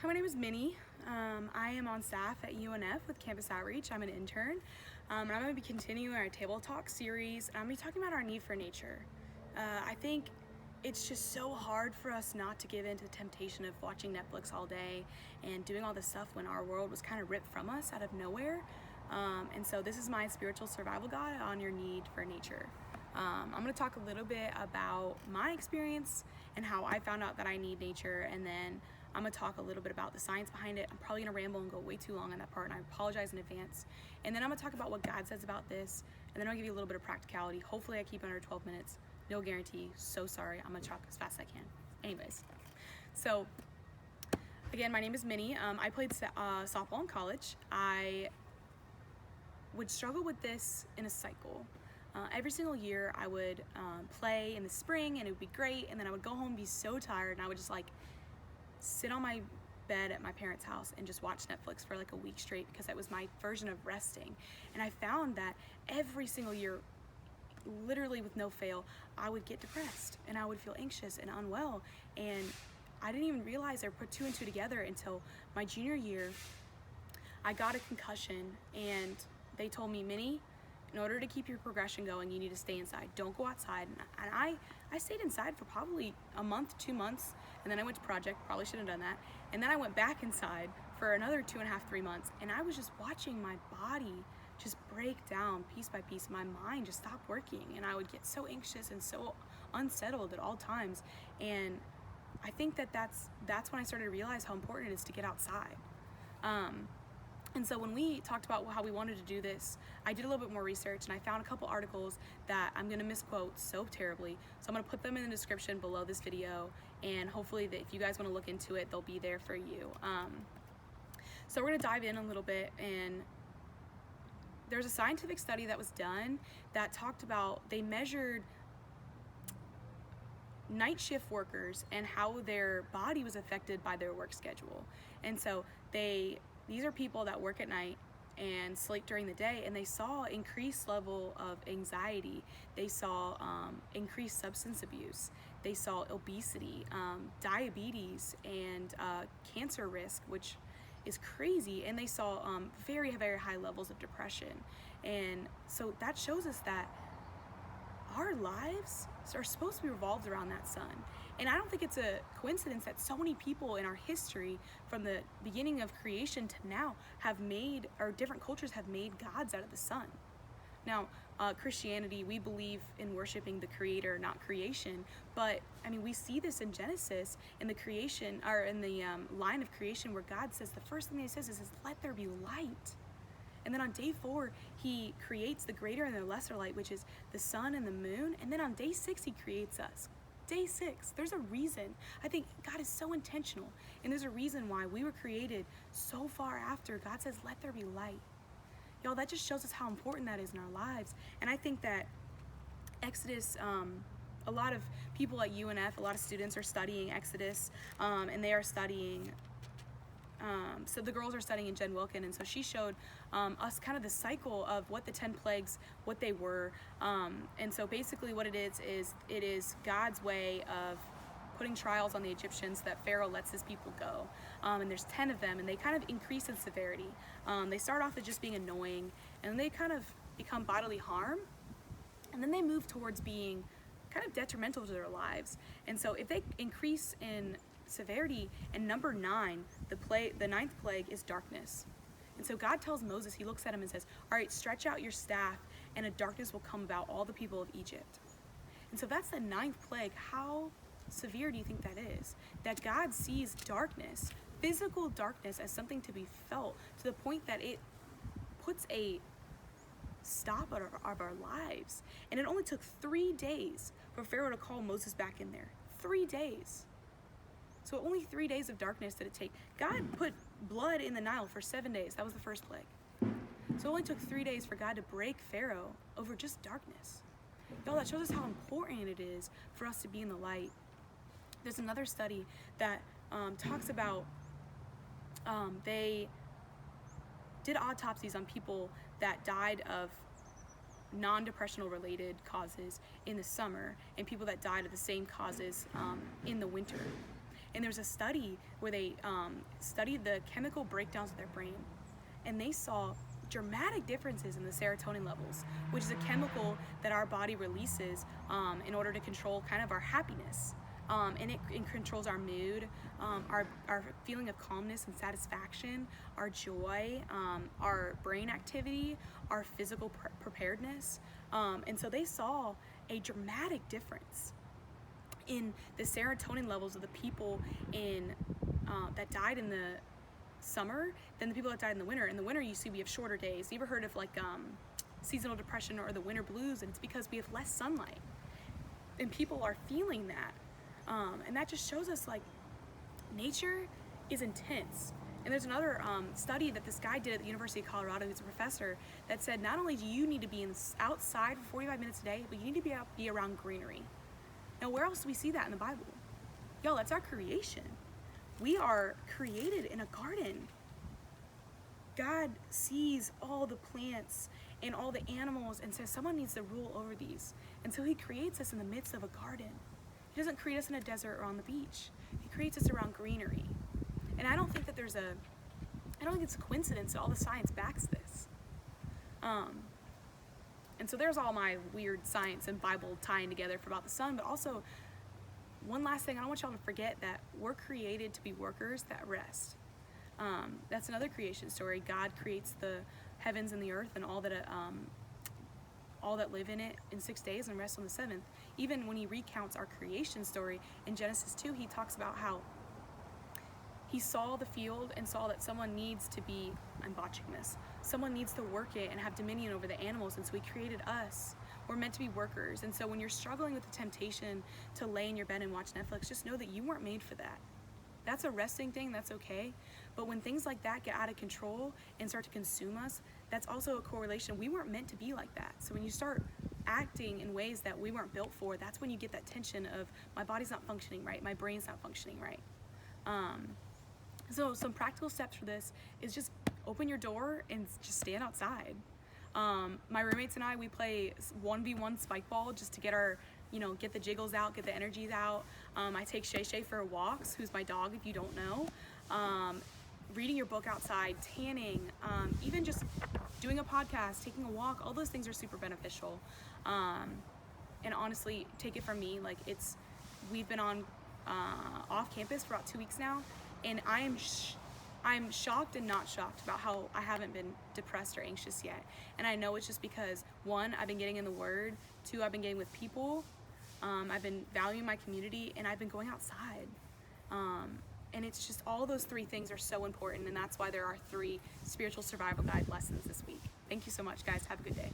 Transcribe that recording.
Hi, my name is Minnie. I am on staff at UNF with Campus Outreach. I'm an intern, and I'm going to be continuing our Table Talk series. I'm going to be talking about our need for nature. I think it's just so hard for us not to give in to the temptation of watching Netflix all day and doing all this stuff when our world was kind of ripped from us out of nowhere. And so this is my spiritual survival guide on your need for nature. I'm going to talk a little bit about my experience and how I found out that I need nature, and then I'm going to talk a little bit about the science behind it. I'm probably going to ramble and go way too long on that part, and I apologize in advance. And then I'm going to talk about what God says about this, and then I'll give you a little bit of practicality. Hopefully I keep under 12 minutes. No guarantee. So sorry. I'm going to talk as fast as I can. Anyways, so again, my name is Minnie. I played softball in college. I would struggle with this in a cycle. Every single year I would play in the spring and it would be great, and then I would go home and be so tired, and I would just like sit on my bed at my parents' house and just watch Netflix for like a week straight, because that was my version of resting. And I found that every single year, literally with no fail, I would get depressed and I would feel anxious and unwell, and I didn't even realize or put two and two together until my junior year. I got a concussion and they told me, Minnie, in order to keep your progression going, you need to stay inside. Don't go outside. And I stayed inside for probably a month, 2 months, and then I went to project. Probably shouldn't have done that. And then I went back inside for another 2.5, 3 months, and I was just watching my body just break down piece by piece. My mind just stopped working, and I would get so anxious and so unsettled at all times. And I think that that's when I started to realize how important it is to get outside. And so when we talked about how we wanted to do this, I did a little bit more research, and I found a couple articles that I'm going to misquote so terribly. So I'm going to put them in the description below this video, and hopefully that if you guys want to look into it, they'll be there for you. So we're going to dive in a little bit, and there's a scientific study that was done that talked about, they measured night shift workers and how their body was affected by their work schedule. And so these are people that work at night and sleep during the day, and they saw increased level of anxiety. They saw increased substance abuse. They saw obesity, diabetes, and cancer risk, which is crazy. And they saw very, very high levels of depression. And so that shows us that our lives are supposed to be revolved around that sun. And I don't think it's a coincidence that so many people in our history, from the beginning of creation to now, have made, or different cultures have made gods out of the sun. Now, Christianity, we believe in worshiping the creator, not creation. But I mean, we see this in Genesis, in the creation, or in the line of creation, where God says, the first thing he says is, let there be light. And then on day 4, he creates the greater and the lesser light, which is the sun and the moon. And then on day 6, he creates us. Day 6, there's a reason. I think God is so intentional. And there's a reason why we were created so far after God says, let there be light. Y'all, that just shows us how important that is in our lives. And I think that Exodus, a lot of people at UNF, a lot of students are studying Exodus, and they are studying, so the girls are studying in Jen Wilkin, and so she showed us kind of the cycle of what the 10 plagues, what they were. And so basically what it is God's way of putting trials on the Egyptians, that Pharaoh lets his people go. And there's 10 of them, and they kind of increase in severity. They start off as just being annoying, and then they kind of become bodily harm, and then they move towards being kind of detrimental to their lives. And so if they increase in severity, and number 9, the 9th plague is darkness. And so God tells Moses, he looks at him and says, all right, stretch out your staff, and a darkness will come about all the people of Egypt. And so that's the 9th plague. How severe do you think that is? That God sees darkness, physical darkness, as something to be felt, to the point that it puts a stop of our lives. And it only took 3 days for Pharaoh to call Moses back in there. 3 days. So only 3 days of darkness did it take. God put blood in the Nile for 7 days. That was the first plague. So it only took 3 days for God to break Pharaoh over just darkness. Y'all, that shows us how important it is for us to be in the light. There's another study that talks about, they did autopsies on people that died of non-depressional related causes in the summer, and people that died of the same causes in the winter. And there's a study where they studied the chemical breakdowns of their brain, and they saw dramatic differences in the serotonin levels, which is a chemical that our body releases in order to control kind of our happiness. And it controls our mood, our feeling of calmness and satisfaction, our joy, our brain activity, our physical preparedness. And so they saw a dramatic difference in the serotonin levels of the people that died in the summer than the people that died in the winter. In the winter, you see we have shorter days. You ever heard of like seasonal depression or the winter blues? And it's because we have less sunlight, and people are feeling that. And that just shows us like nature is intense. And there's another study that this guy did at the University of Colorado, who's a professor, that said not only do you need to be outside for 45 minutes a day, but you need to be around greenery. Now, where else do we see that in the Bible? Yo, that's our creation. We are created in a garden. God sees all the plants and all the animals and says someone needs to rule over these. And so he creates us in the midst of a garden. He doesn't create us in a desert or on the beach. He creates us around greenery. And I don't think that I don't think it's a coincidence that all the science backs this. And so there's all my weird science and Bible tying together for about the sun, but also one last thing, I don't want y'all to forget that we're created to be workers that rest. That's another creation story. God creates the heavens and the earth and all that live in it in 6 days and rests on the seventh. Even when he recounts our creation story in Genesis 2, he talks about how he saw the field and saw that someone needs to be, I'm botching this, someone needs to work it and have dominion over the animals, and so he created us. We're meant to be workers. And so when you're struggling with the temptation to lay in your bed and watch Netflix, just know that you weren't made for that. That's a resting thing, that's okay. But when things like that get out of control and start to consume us, that's also a correlation. We weren't meant to be like that. So when you start acting in ways that we weren't built for, that's when you get that tension of my body's not functioning right, my brain's not functioning right. So some practical steps for this is just open your door and just stand outside. My roommates and I, we play 1v1 spike ball just to get our, get the jiggles out, get the energies out. I take Shay Shay for walks, who's my dog if you don't know. Reading your book outside, tanning, even just doing a podcast, taking a walk, all those things are super beneficial. And honestly, take it from me, like we've been on off campus for about 2 weeks now, and I'm shocked and not shocked about how I haven't been depressed or anxious yet. And I know it's just because, 1, I've been getting in the Word, 2, I've been getting with people, I've been valuing my community, and I've been going outside. And it's just all those 3 things are so important, and that's why there are 3 spiritual survival guide lessons this week. Thank you so much, guys. Have a good day.